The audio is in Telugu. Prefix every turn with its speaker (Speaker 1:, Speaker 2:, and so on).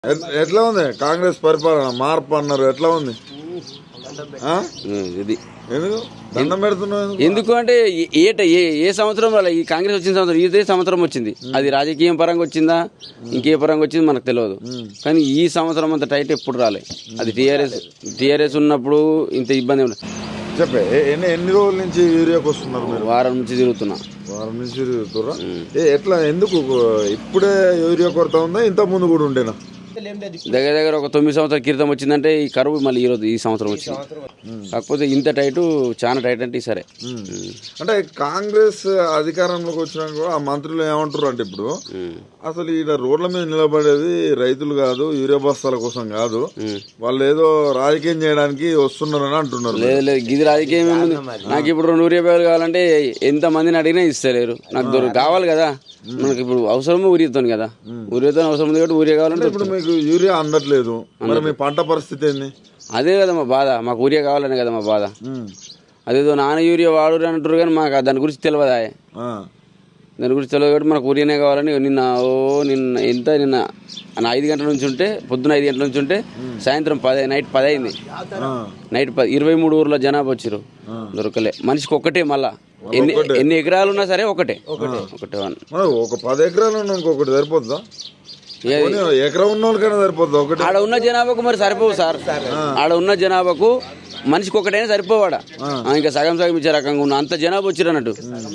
Speaker 1: ఎట్లా ఉంది కాంగ్రెస్ పరిపాలన? మార్పు అన్నారు, ఎట్లా ఉంది?
Speaker 2: ఇది
Speaker 1: ఎందుకు దండం పెడుతున్నావు?
Speaker 2: ఎందుకు అంటే ఏ సంవత్సరం రాలే, ఈ కాంగ్రెస్ వచ్చిన సంవత్సరం ఇదే సంవత్సరం వచ్చింది. అది రాజకీయం పరంగా వచ్చిందా ఇంకే పరంగా వచ్చింది మనకు తెలియదు. కానీ ఈ సంవత్సరం అంత టైట్ ఎప్పుడు రాలే. అది టీఆర్ఎస్ ఉన్నప్పుడు ఇంత ఇబ్బంది ఉండదు.
Speaker 1: చెప్పే ఎన్ని రోజుల నుంచి యూరియాకి వస్తున్నారు మీరు?
Speaker 2: వారం నుంచి తిరుగుతున్నా.
Speaker 1: వారం నుంచి తిరుగుతురా? ఎట్లా ఎందుకు ఇప్పుడే యూరియా కొరత ఉందా? ఇంత ముందు కూడా ఉండేనా?
Speaker 2: దగ్గర ఒక 9 సంవత్సరాల క్రితం వచ్చిందంటే ఈ కరువు మళ్ళీ ఈ సంవత్సరం వచ్చింది. కాకపోతే ఇంత టైటు చాలా టైట్ అంటే సరే.
Speaker 1: అంటే కాంగ్రెస్ అధికారంలోకి వచ్చినాక ఆ మంత్రులు ఏమంటారు అంటే ఇప్పుడు అసలు ఈ రోడ్ల మీద నిలబడేది రైతులు కాదు, యూరియా బస్తాల కోసం కాదు, వాళ్ళు ఏదో రాజకీయం చేయడానికి వస్తున్నారని అంటున్నారు.
Speaker 2: లేదు ఇది రాజకీయం ఏముంది. నాకు ఇప్పుడు 2 యూరియా బ్యాగులు కావాలంటే ఎంత మందిని అడిగినా ఇస్తలేరు. నాకు కావాలి కదా, మనకి ఇప్పుడు అవసరము ఊరియాతో కదా, ఊరియాతో అవసరం ఉంది కాబట్టి ఊరియా కావాలంటే.
Speaker 1: ఇప్పుడు మీకు యూరియా అందట్లేదు, మరి మీ పంట పరిస్థితి ఏంది?
Speaker 2: అదే కదా మా బాధ, మాకు ఊరియా కావాలనే కదా మా బాధ. అదేదో నాన్న యూరియా వాడు అంటారు కానీ మాకు దాని గురించి తెలియదా. దాని గురించి తెలియదు కాబట్టి మనకు ఊరియానే కావాలని నిన్న 5 గంటల నుంచి ఉంటే, పొద్దున 5 గంటల నుంచి ఉంటే సాయంత్రం నైట్ 10 అయింది. నైట్ 23 ఊర్ల జనాభా వచ్చారు, దొరకలే. మనిషికి ఒక్కటే. మళ్ళా ఎన్ని ఎకరాలు ఉన్నా సరే ఒకటే.
Speaker 1: ఒక 10 ఎకరాలు ఉన్నా ఇంకొకటి సరిపోతుందా? ఎకరం ఉన్న వాళ్ళకైనా సరిపోతుందా? ఒకటి
Speaker 2: ఆడ ఉన్న జనాభాకు మరి సరిపోవు సార్. ఆడ ఉన్న జనాభాకు మనిషికి ఒకటైనా సరిపోవాడా? ఇంకా సగం ఇచ్చే రకంగా ఉన్న అంత జనాభా వచ్చిరు అన్నట్టు.